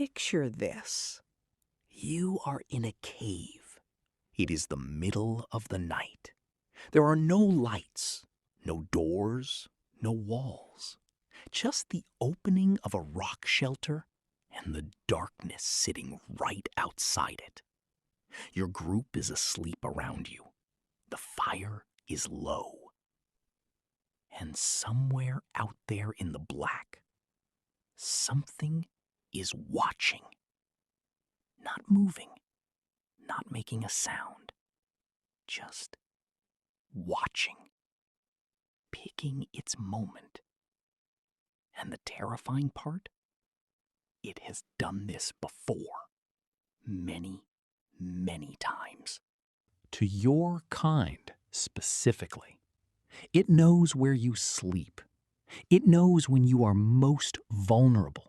Picture this. You are in a cave. It is the middle of the night. There are no lights, no doors, no walls. Just the opening of a rock shelter and the darkness sitting right outside it. Your group is asleep around you. The fire is low. And somewhere out there in the black, something is watching. Not moving, not making a sound. Just watching. Picking its moment. And the terrifying part? It has done this before. Many, many times. To your kind, specifically. It knows where you sleep. It knows when you are most vulnerable.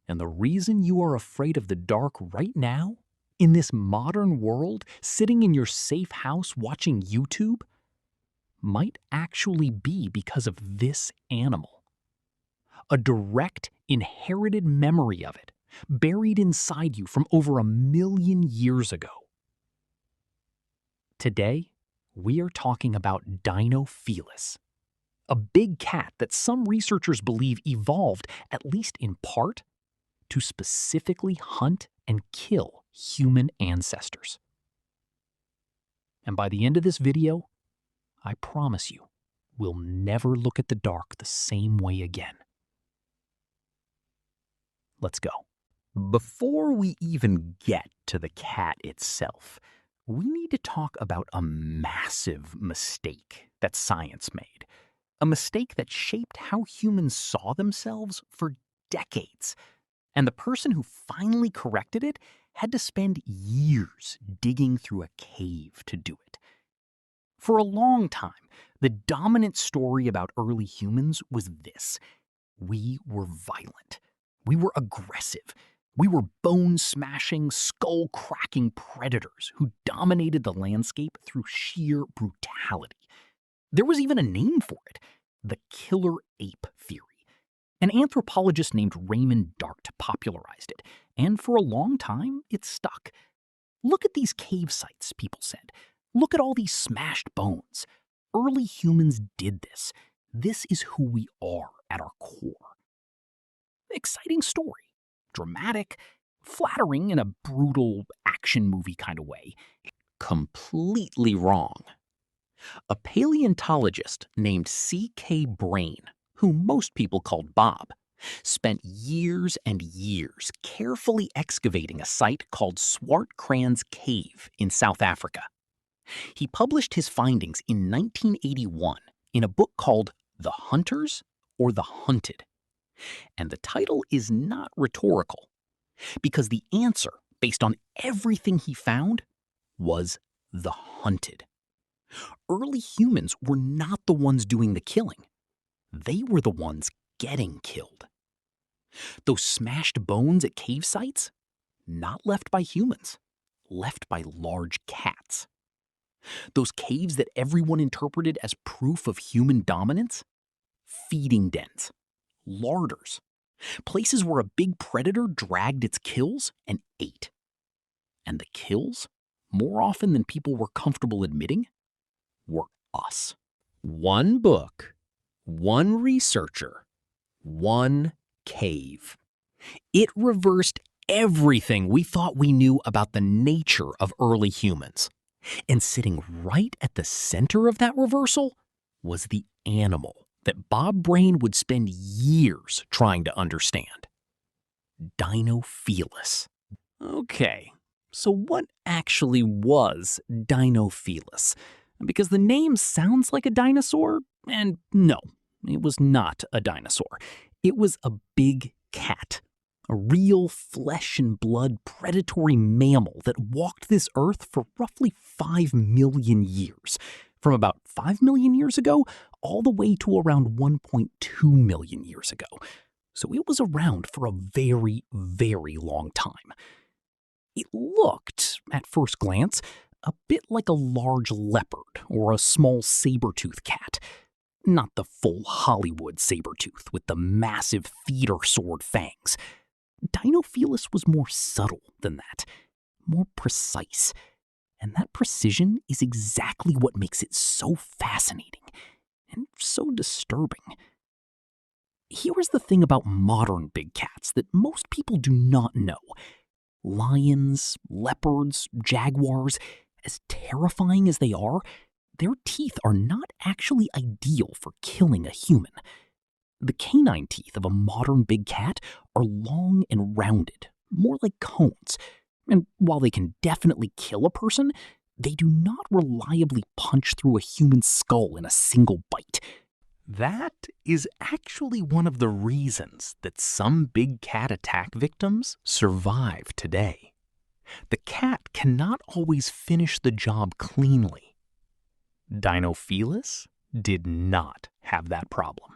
And the reason you are afraid of the dark right now, in this modern world, sitting in your safe house watching YouTube, might actually be because of this animal. A direct, inherited memory of it, buried inside you from over 1 million years ago. Today, we are talking about Dinofelis, a big cat that some researchers believe evolved, at least in part, to specifically hunt and kill human ancestors. And by the end of this video, I promise you, we'll never look at the dark the same way again. Let's go. Before we even get to the cat itself, we need to talk about a massive mistake that science made. A mistake that shaped how humans saw themselves for decades. And the person who finally corrected it had to spend years digging through a cave to do it. For a long time, the dominant story about early humans was this. We were violent. We were aggressive. We were bone-smashing, skull-cracking predators who dominated the landscape through sheer brutality. There was even a name for it, the killer ape theory. An anthropologist named Raymond Dart popularized it, and for a long time, it stuck. Look at these cave sites, people said. Look at all these smashed bones. Early humans did this. This is who we are at our core. Exciting story. Dramatic, flattering in a brutal action movie kind of way. Completely wrong. A paleontologist named C.K. Brain, who most people called Bob, spent years and years carefully excavating a site called Swartkrans Cave in South Africa. He published his findings in 1981 in a book called The Hunters or The Hunted. And the title is not rhetorical, because the answer, based on everything he found, was the hunted. Early humans were not the ones doing the killing. They were the ones getting killed. Those smashed bones at cave sites? Not left by humans, left by large cats. Those caves that everyone interpreted as proof of human dominance? Feeding dens. Larders. Places where a big predator dragged its kills and ate. And the kills, more often than people were comfortable admitting, were us. One book, one researcher, one cave. It reversed everything we thought we knew about the nature of early humans. And sitting right at the center of that reversal was the animal that Bob Brain would spend years trying to understand. Dinofelis. Okay, so what actually was Dinofelis? Because the name sounds like a dinosaur, and no, it was not a dinosaur. It was a big cat. A real flesh and blood predatory mammal that walked this earth for roughly 5 million years. From about 5 million years ago, all the way to around 1.2 million years ago. So it was around for a very, very long time. It looked, at first glance, a bit like a large leopard or a small saber-toothed cat. Not the full Hollywood saber-tooth with the massive theater sword fangs. Dinofelis Dinofelis was more subtle than that, more precise. And that precision is exactly what makes it so fascinating and so disturbing. Here is the thing about modern big cats that most people do not know. Lions, leopards, jaguars, as terrifying as they are, their teeth are not actually ideal for killing a human. The canine teeth of a modern big cat are long and rounded, more like cones. And while they can definitely kill a person, they do not reliably punch through a human skull in a single bite. That is actually one of the reasons that some big cat attack victims survive today. The cat cannot always finish the job cleanly. Dinofelis did not have that problem.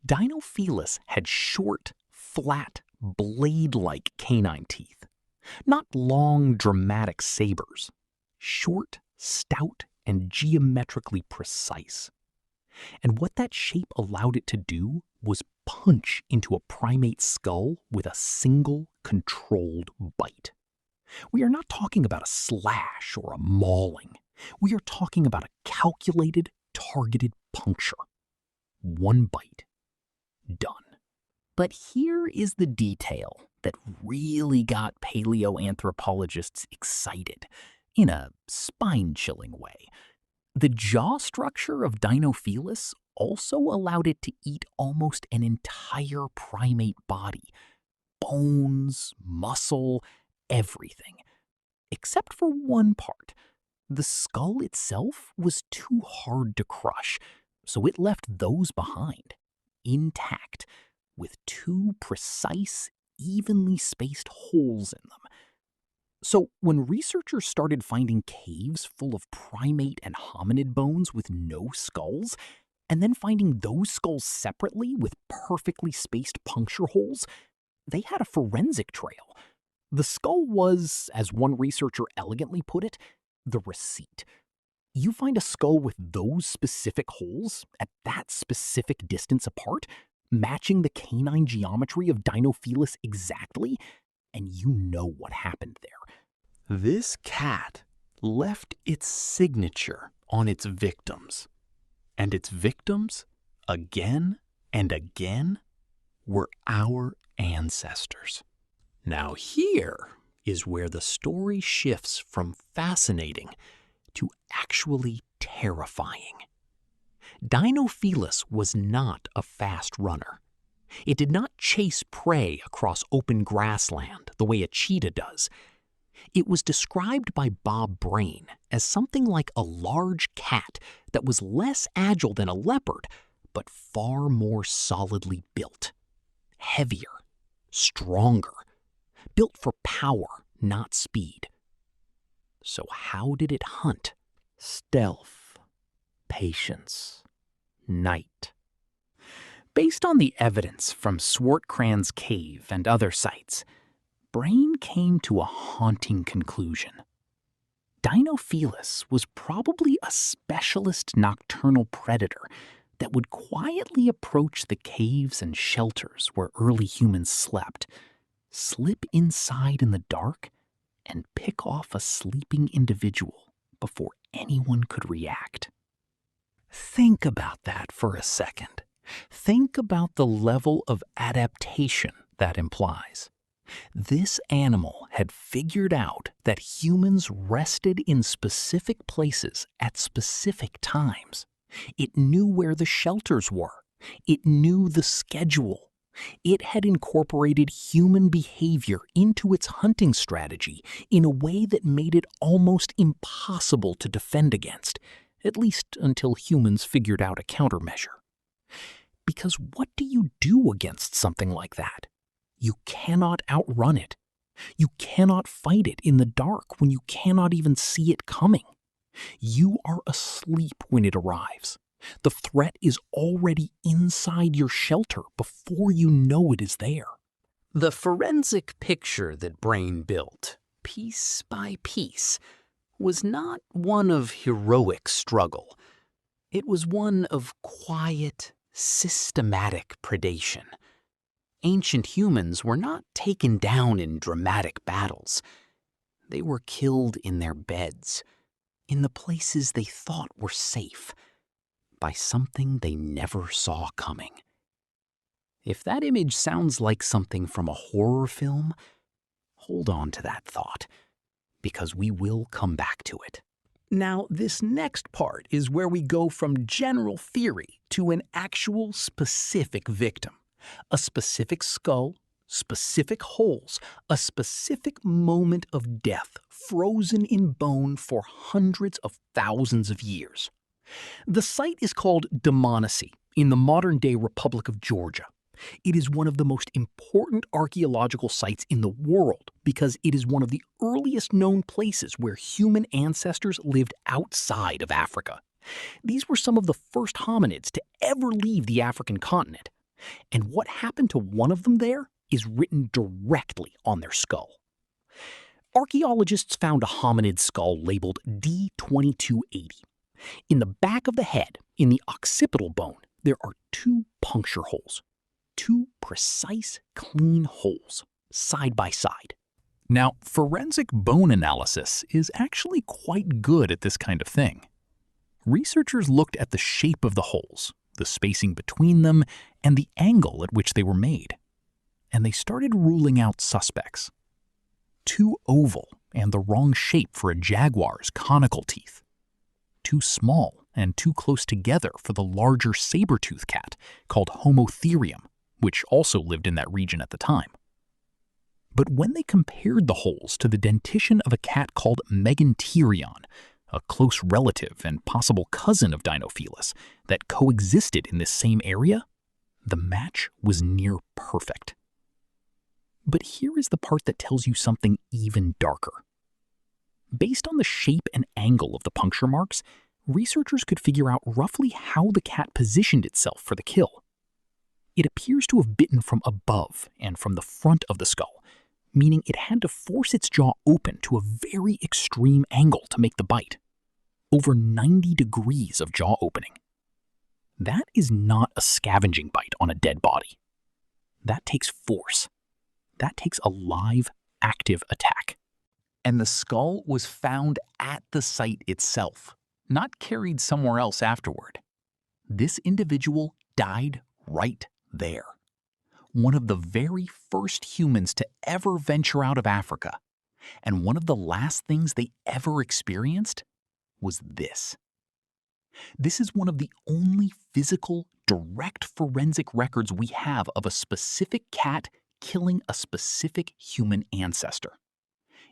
Dinofelis had short, flat, blade-like canine teeth. Not long, dramatic sabers. Short, stout, and geometrically precise. And what that shape allowed it to do was punch into a primate's skull with a single, controlled bite. We are not talking about a slash or a mauling. We are talking about a calculated, targeted puncture. One bite. Done. But here is the detail that really got paleoanthropologists excited, in a spine-chilling way. The jaw structure of Dinofelis also allowed it to eat almost an entire primate body. Bones, muscle, everything. Except for one part. The skull itself was too hard to crush, so it left those behind, intact, with two precise, evenly spaced holes in them. So when researchers started finding caves full of primate and hominid bones with no skulls, and then finding those skulls separately with perfectly spaced puncture holes, they had a forensic trail. The skull was, as one researcher elegantly put it, the receipt. You find a skull with those specific holes at that specific distance apart, matching the canine geometry of Dinofelis exactly, and you know what happened there. This cat left its signature on its victims, and its victims, again and again, were our ancestors. Now here is where the story shifts from fascinating to actually terrifying. Dinofelis was not a fast runner. It did not chase prey across open grassland the way a cheetah does. It was described by Bob Brain as something like a large cat that was less agile than a leopard, but far more solidly built. Heavier, stronger, built for power, not speed. So how did it hunt? Stealth, patience, night. Based on the evidence from Swartkrans Cave and other sites, Brain came to a haunting conclusion. Dinofelis was probably a specialist nocturnal predator that would quietly approach the caves and shelters where early humans slept, slip inside in the dark, and pick off a sleeping individual before anyone could react. Think about that for a second. Think about the level of adaptation that implies. This animal had figured out that humans rested in specific places at specific times. It knew where the shelters were. It knew the schedule. It had incorporated human behavior into its hunting strategy in a way that made it almost impossible to defend against, at least until humans figured out a countermeasure. Because what do you do against something like that? You cannot outrun it. You cannot fight it in the dark when you cannot even see it coming. You are asleep when it arrives. The threat is already inside your shelter before you know it is there. The forensic picture that Brain built, piece by piece, was not one of heroic struggle. It was one of quiet, systematic predation. Ancient humans were not taken down in dramatic battles. They were killed in their beds, in the places they thought were safe, by something they never saw coming. If that image sounds like something from a horror film, hold on to that thought, because we will come back to it. Now, this next part is where we go from general theory to an actual specific victim. A specific skull, specific holes, a specific moment of death frozen in bone for hundreds of thousands of years. The site is called Dmanisi in the modern-day Republic of Georgia. It is one of the most important archaeological sites in the world because it is one of the earliest known places where human ancestors lived outside of Africa. These were some of the first hominids to ever leave the African continent. And what happened to one of them there is written directly on their skull. Archaeologists found a hominid skull labeled D2280. In the back of the head, in the occipital bone, there are 2 puncture holes. 2 precise, clean holes, side by side. Now, forensic bone analysis is actually quite good at this kind of thing. Researchers looked at the shape of the holes, the spacing between them, and the angle at which they were made. And they started ruling out suspects. Too oval and the wrong shape for a jaguar's conical teeth. Too small and too close together for the larger saber-tooth cat called Homotherium, which also lived in that region at the time. But when they compared the holes to the dentition of a cat called Meganterion, a close relative and possible cousin of Dinofelis that coexisted in this same area, the match was near perfect. But here is the part that tells you something even darker. Based on the shape and angle of the puncture marks, researchers could figure out roughly how the cat positioned itself for the kill. It appears to have bitten from above and from the front of the skull, meaning it had to force its jaw open to a very extreme angle to make the bite. Over 90 degrees of jaw opening. That is not a scavenging bite on a dead body. That takes force. That takes a live, active attack. And the skull was found at the site itself, not carried somewhere else afterward. This individual died right there. One of the very first humans to ever venture out of Africa. And one of the last things they ever experienced was this. This is one of the only physical, direct forensic records we have of a specific cat killing a specific human ancestor.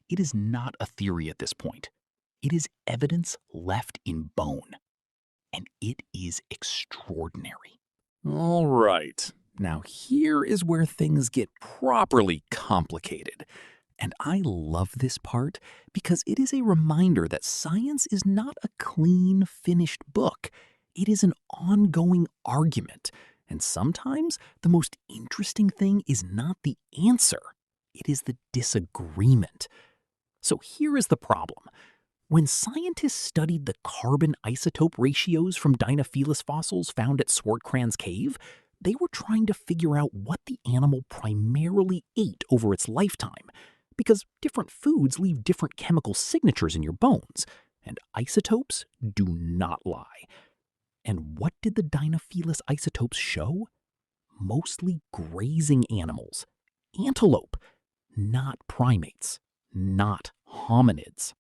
It is not a theory at this point. It is evidence left in bone. And it is extraordinary. All right. Now here is where things get properly complicated. And I love this part because it is a reminder that science is not a clean, finished book. It is an ongoing argument. And sometimes the most interesting thing is not the answer. It is the disagreement. So here is the problem. When scientists studied the carbon isotope ratios from Dinofelis fossils found at Swartkrans Cave, they were trying to figure out what the animal primarily ate over its lifetime, because different foods leave different chemical signatures in your bones, and isotopes do not lie. And what did the Dinofelis isotopes show? Mostly grazing animals, antelope, not primates, not hominids.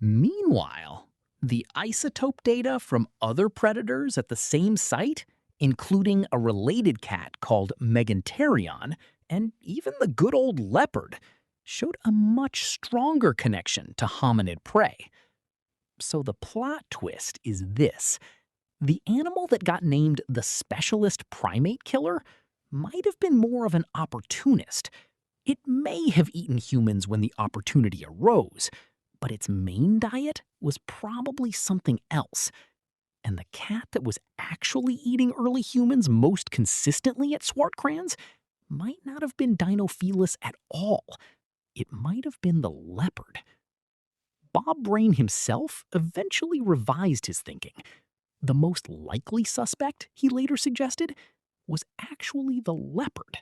Meanwhile, the isotope data from other predators at the same site, including a related cat called Meganterion, and even the good old leopard, showed a much stronger connection to hominid prey. So the plot twist is this. The animal that got named the specialist primate killer might have been more of an opportunist. It may have eaten humans when the opportunity arose, but its main diet was probably something else. And the cat that was actually eating early humans most consistently at Swartkrans might not have been Dinofelis at all. It might have been the leopard. Bob Brain himself eventually revised his thinking. The most likely suspect, he later suggested, was actually the leopard.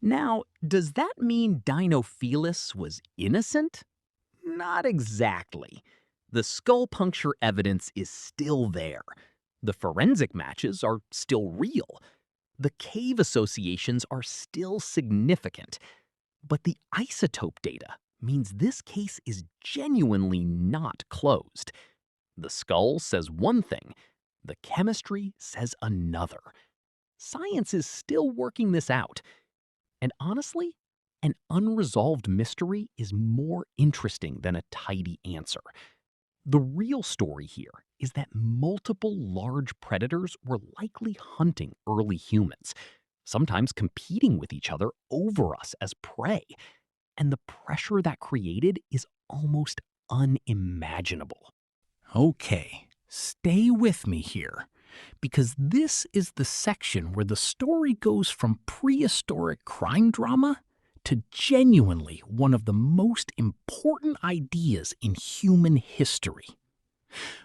Now, does that mean Dinofelis was innocent? Not exactly. The skull puncture evidence is still there. The forensic matches are still real. The cave associations are still significant. But the isotope data means this case is genuinely not closed. The skull says one thing, the chemistry says another. Science is still working this out. And honestly, an unresolved mystery is more interesting than a tidy answer. The real story here is that multiple large predators were likely hunting early humans, sometimes competing with each other over us as prey. And the pressure that created is almost unimaginable. Okay, stay with me here, because this is the section where the story goes from prehistoric crime drama to genuinely one of the most important ideas in human history.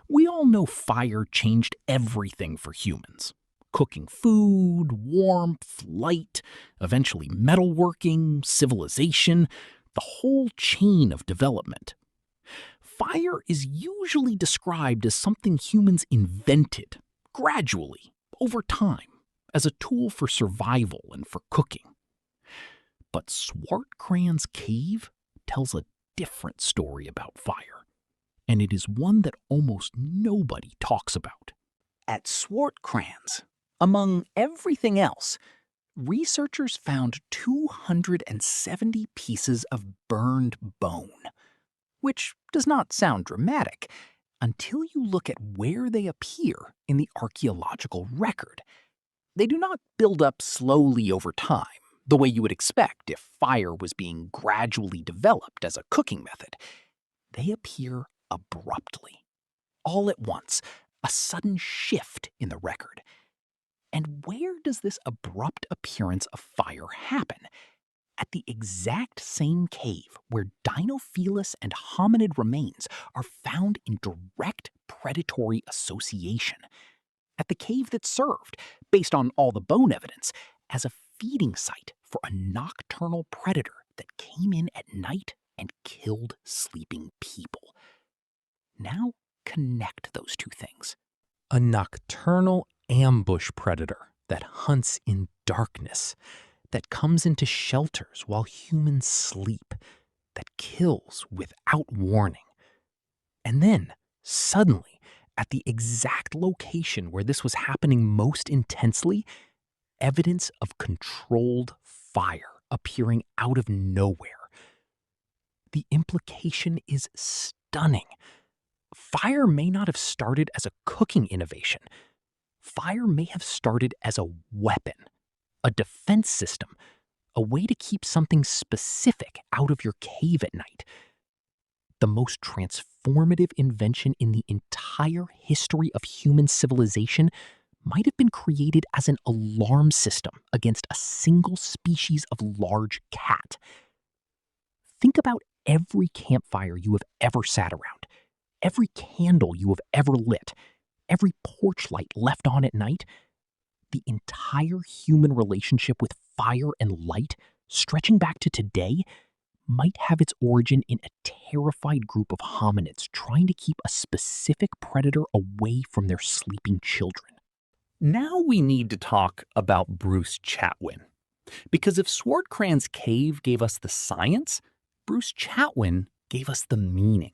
We all know fire changed everything for humans. Cooking food, warmth, light, eventually metalworking, civilization, the whole chain of development. Fire is usually described as something humans invented, gradually, over time, as a tool for survival and for cooking. But Swartkrans Cave tells a different story about fire, and it is one that almost nobody talks about. At Swartkrans, among everything else, researchers found 270 pieces of burned bone, which does not sound dramatic until you look at where they appear in the archaeological record. They do not build up slowly over time, the way you would expect if fire was being gradually developed as a cooking method. They appear abruptly, all at once, a sudden shift in the record. And where does this abrupt appearance of fire happen? At the exact same cave where Dinofelis and hominid remains are found in direct predatory association. At the cave that served, based on all the bone evidence, as a feeding site for a nocturnal predator that came in at night and killed sleeping people. Now connect those two things. A nocturnal ambush predator that hunts in darkness, that comes into shelters while humans sleep, that kills without warning. And then, suddenly, at the exact location where this was happening most intensely, evidence of controlled fire appearing out of nowhere. The implication is stunning. Fire may not have started as a cooking innovation. Fire may have started as a weapon, a defense system, a way to keep something specific out of your cave at night. The most transformative invention in the entire history of human civilization might have been created as an alarm system against a single species of large cat. Think about every campfire you have ever sat around, every candle you have ever lit, every porch light left on at night. The entire human relationship with fire and light, stretching back to today, might have its origin in a terrified group of hominids trying to keep a specific predator away from their sleeping children. Now we need to talk about Bruce Chatwin. Because if Swartkrans Cave gave us the science, Bruce Chatwin gave us the meaning.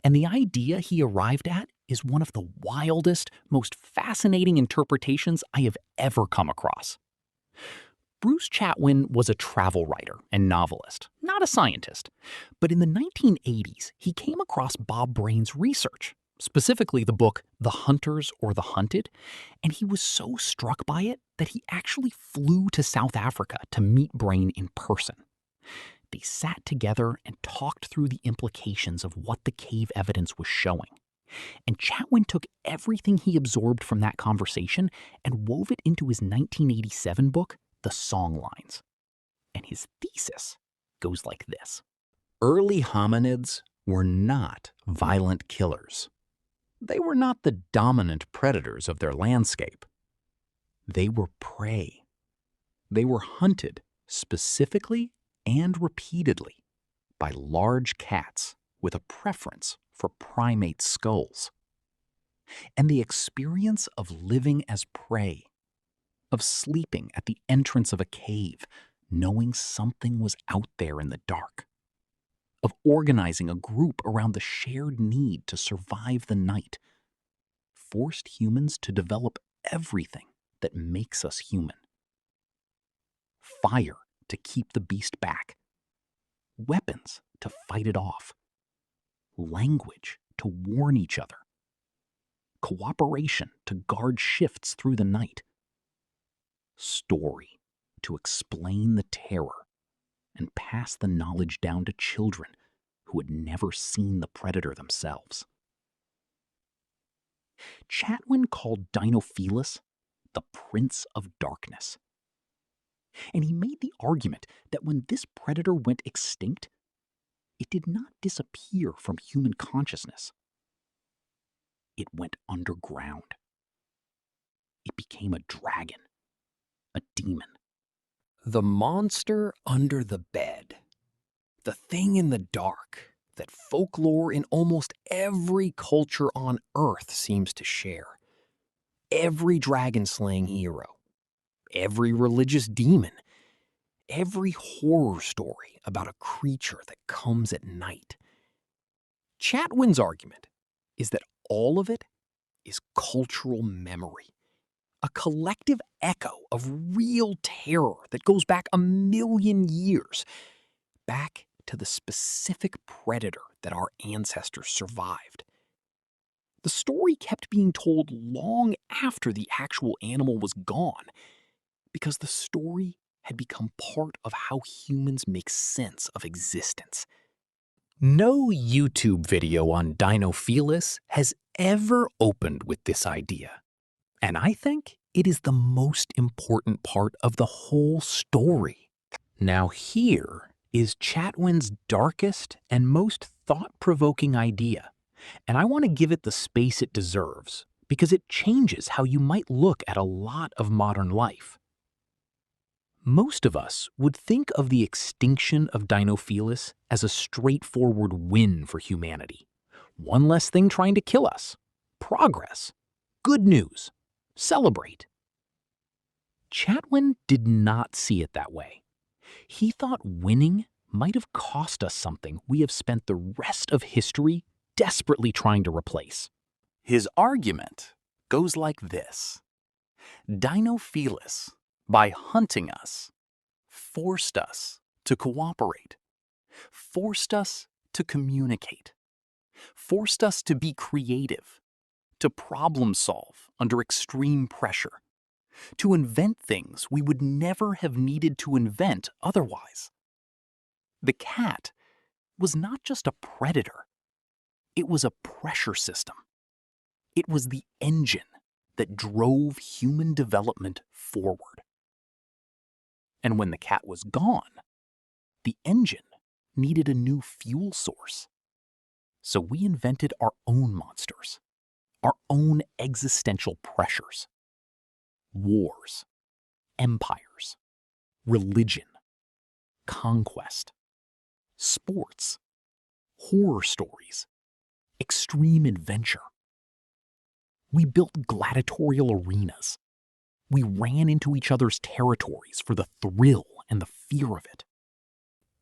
And the idea he arrived at is one of the wildest, most fascinating interpretations I have ever come across. Bruce Chatwin was a travel writer and novelist, not a scientist. But in the 1980s, he came across Bob Brain's research, specifically the book The Hunters or the Hunted, and he was so struck by it that he actually flew to South Africa to meet Brain in person. They sat together and talked through the implications of what the cave evidence was showing. And Chatwin took everything he absorbed from that conversation and wove it into his 1987 book, The Songlines. And his thesis goes like this. Early hominids were not violent killers. They were not the dominant predators of their landscape. They were prey. They were hunted specifically and repeatedly by large cats with a preference for primate skulls. And the experience of living as prey, of sleeping at the entrance of a cave, knowing something was out there in the dark, of organizing a group around the shared need to survive the night, forced humans to develop everything that makes us human. Fire to keep the beast back, weapons to fight it off, language to warn each other, cooperation to guard shifts through the night, story to explain the terror and pass the knowledge down to children who had never seen the predator themselves. Chatwin called Dinofelis the Prince of Darkness. And he made the argument that when this predator went extinct, it did not disappear from human consciousness. It went underground. It became a dragon, a demon. The monster under the bed. The thing in the dark that folklore in almost every culture on Earth seems to share. Every dragon-slaying hero, every religious demon, every horror story about a creature that comes at night. Chatwin's argument is that all of it is cultural memory, a collective echo of real terror that goes back 1,000,000 years, back to the specific predator that our ancestors survived. The story kept being told long after the actual animal was gone, because the story had become part of how humans make sense of existence. No YouTube video on Dinofelis has ever opened with this idea, and I think it is the most important part of the whole story. Now here is Chatwin's darkest and most thought-provoking idea, and I want to give it the space it deserves because it changes how you might look at a lot of modern life. Most of us would think of the extinction of Dinofelis as a straightforward win for humanity. One less thing trying to kill us. Progress. Good news. Celebrate. Chatwin did not see it that way. He thought winning might have cost us something we have spent the rest of history desperately trying to replace. His argument goes like this. Dinofelis, by hunting us, forced us to cooperate, forced us to communicate, forced us to be creative, to problem solve under extreme pressure, to invent things we would never have needed to invent otherwise. The cat was not just a predator, it was a pressure system. It was the engine that drove human development forward. And when the cat was gone, the engine needed a new fuel source. So we invented our own monsters, our own existential pressures. Wars, empires, religion, conquest, sports, horror stories, extreme adventure. We built gladiatorial arenas. We ran into each other's territories for the thrill and the fear of it.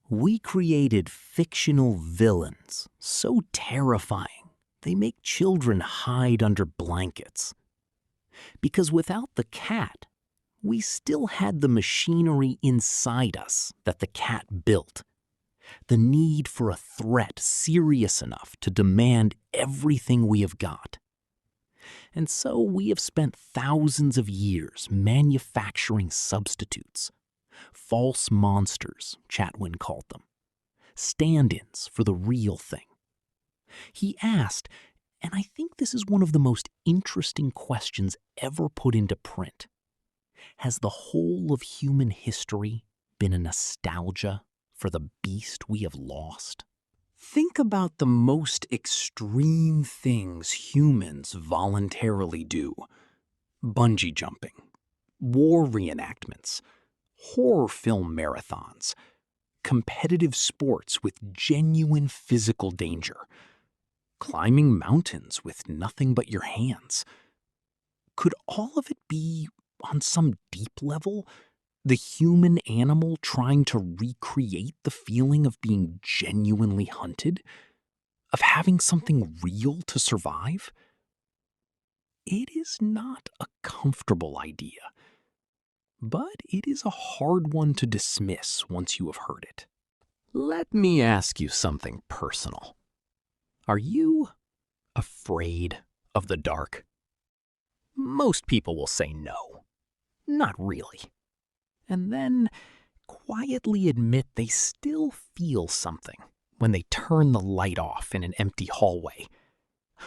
We created fictional villains so terrifying they make children hide under blankets. Because without the cat, we still had the machinery inside us that the cat built. The need for a threat serious enough to demand everything we have got. And so we have spent thousands of years manufacturing substitutes, false monsters, Chatwin called them, stand-ins for the real thing. He asked, and I think this is one of the most interesting questions ever put into print, has the whole of human history been a nostalgia for the beast we have lost? Think about the most extreme things humans voluntarily do. Bungee jumping, war reenactments, horror film marathons, competitive sports with genuine physical danger, climbing mountains with nothing but your hands. Could all of it be, on some deep level, the human animal trying to recreate the feeling of being genuinely hunted? Of having something real to survive? It is not a comfortable idea, but it is a hard one to dismiss once you have heard it. Let me ask you something personal. Are you afraid of the dark? Most people will say no, not really. And then quietly admit they still feel something when they turn the light off in an empty hallway,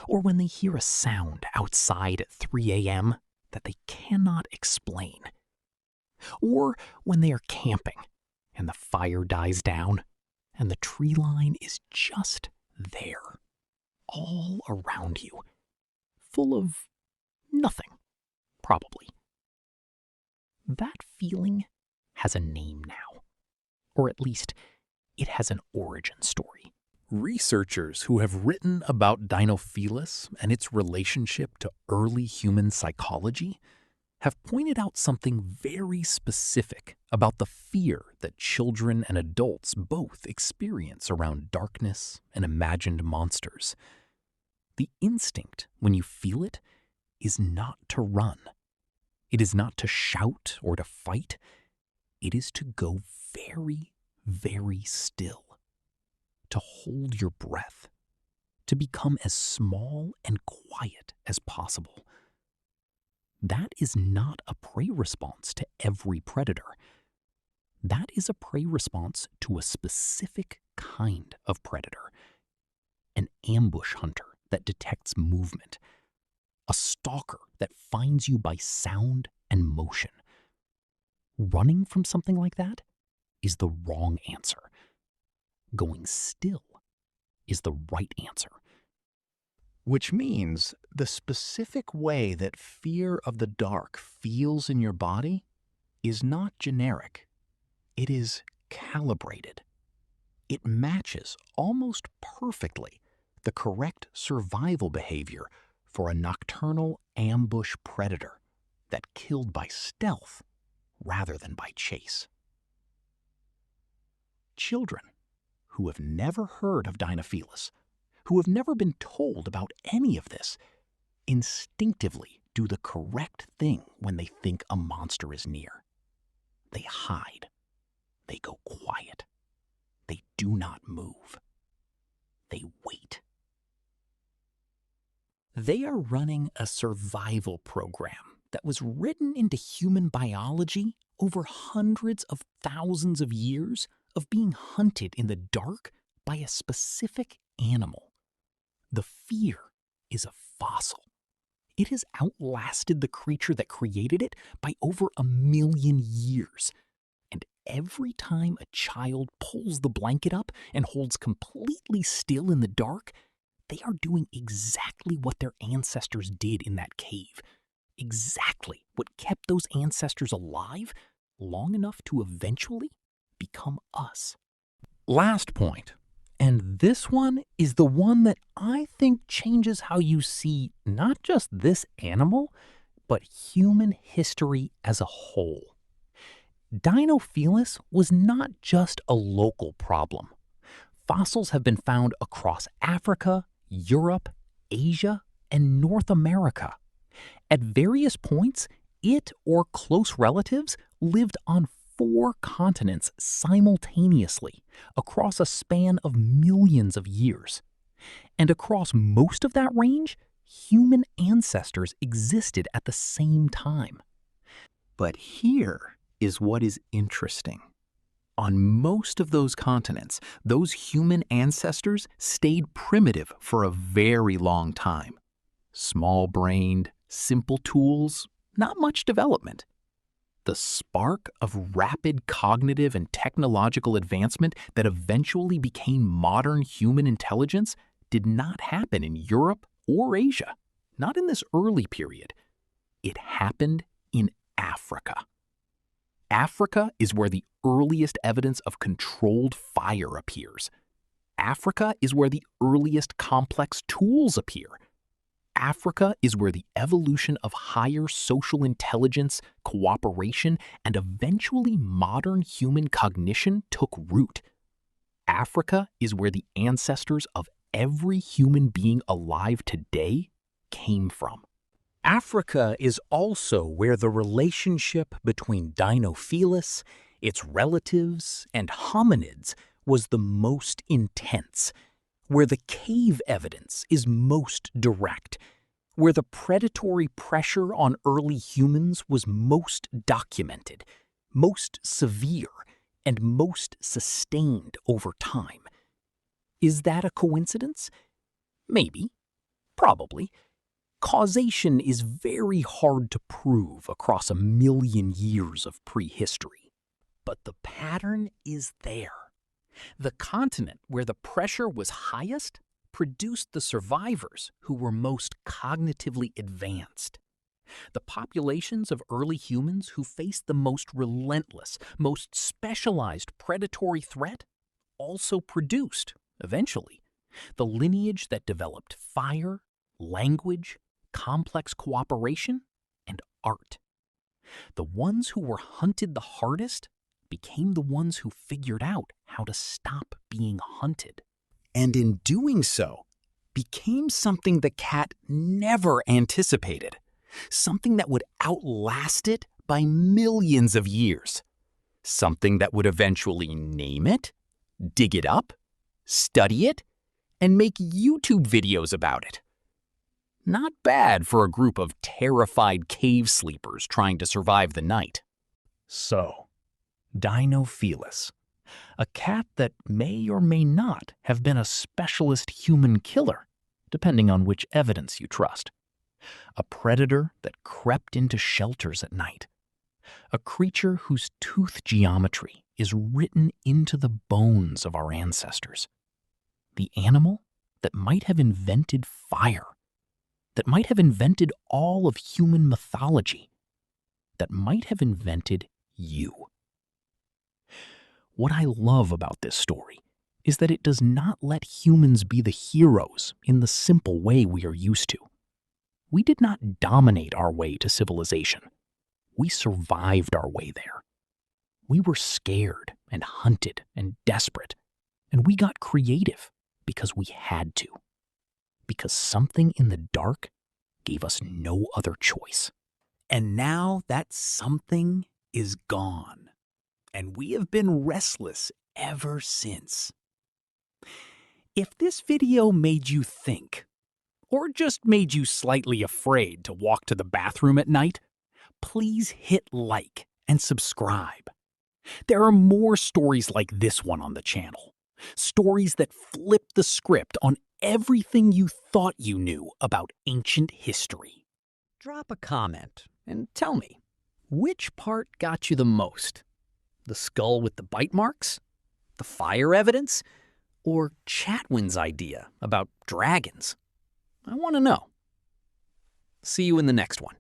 or when they hear a sound outside at 3 a.m. that they cannot explain, or when they are camping and the fire dies down and the tree line is just there, all around you, full of nothing, probably. That feeling has a name now, or at least it has an origin story. Researchers who have written about Dinofelis and its relationship to early human psychology have pointed out something very specific about the fear that children and adults both experience around darkness and imagined monsters. The instinct, when you feel it, is not to run. It is not to shout or to fight. It is to go very, very still. To hold your breath, to become as small and quiet as possible. That is not a prey response to every predator. That is a prey response to a specific kind of predator. An ambush hunter that detects movement. A stalker that finds you by sound and motion. Running from something like that is the wrong answer. Going still is the right answer. Which means the specific way that fear of the dark feels in your body is not generic. It is calibrated. It matches almost perfectly the correct survival behavior for a nocturnal ambush predator that killed by stealth rather than by chase. Children who have never heard of Dinofelis, who have never been told about any of this, instinctively do the correct thing when they think a monster is near. They hide. They go quiet. They do not move. They wait. They are running a survival program that was written into human biology over hundreds of thousands of years of being hunted in the dark by a specific animal. The fear is a fossil. It has outlasted the creature that created it by over 1 million years. And every time a child pulls the blanket up and holds completely still in the dark, they are doing exactly what their ancestors did in that cave. Exactly what kept those ancestors alive long enough to eventually become us. Last point, and this one is the one that I think changes how you see not just this animal, but human history as a whole. Dinofelis was not just a local problem. Fossils have been found across Africa, Europe, Asia, and North America. At various points, it or close relatives lived on 4 continents simultaneously across a span of millions of years. And across most of that range, human ancestors existed at the same time. But here is what is interesting. On most of those continents, those human ancestors stayed primitive for a very long time. Small-brained, simple tools, not much development. The spark of rapid cognitive and technological advancement that eventually became modern human intelligence did not happen in Europe or Asia, not in this early period. It happened in Africa. Africa is where the earliest evidence of controlled fire appears. Africa is where the earliest complex tools appear. Africa is where the evolution of higher social intelligence, cooperation, and eventually modern human cognition took root. Africa is where the ancestors of every human being alive today came from. Africa is also where the relationship between Dinofelis, its relatives, and hominids was the most intense, where the cave evidence is most direct, where the predatory pressure on early humans was most documented, most severe, and most sustained over time. Is that a coincidence? Maybe. Probably. Causation is very hard to prove across 1,000,000 years of prehistory. But the pattern is there. The continent where the pressure was highest produced the survivors who were most cognitively advanced. The populations of early humans who faced the most relentless, most specialized predatory threat also produced, eventually, the lineage that developed fire, language, complex cooperation, and art. The ones who were hunted the hardest became the ones who figured out how to stop being hunted. And in doing so, became something the cat never anticipated, something that would outlast it by millions of years, something that would eventually name it, dig it up, study it, and make YouTube videos about it. Not bad for a group of terrified cave sleepers trying to survive the night. So, Dinofelis, a cat that may or may not have been a specialist human killer, depending on which evidence you trust. A predator that crept into shelters at night. A creature whose tooth geometry is written into the bones of our ancestors. The animal that might have invented fire, that might have invented all of human mythology, that might have invented you. What I love about this story is that it does not let humans be the heroes in the simple way we are used to. We did not dominate our way to civilization. We survived our way there. We were scared and hunted and desperate, and we got creative because we had to. Because something in the dark gave us no other choice. And now that something is gone, and we have been restless ever since. If this video made you think, or just made you slightly afraid to walk to the bathroom at night, please hit like and subscribe. There are more stories like this one on the channel. Stories that flip the script on everything you thought you knew about ancient history. Drop a comment and tell me, which part got you the most? The skull with the bite marks? The fire evidence? Or Chatwin's idea about dragons? I want to know. See you in the next one.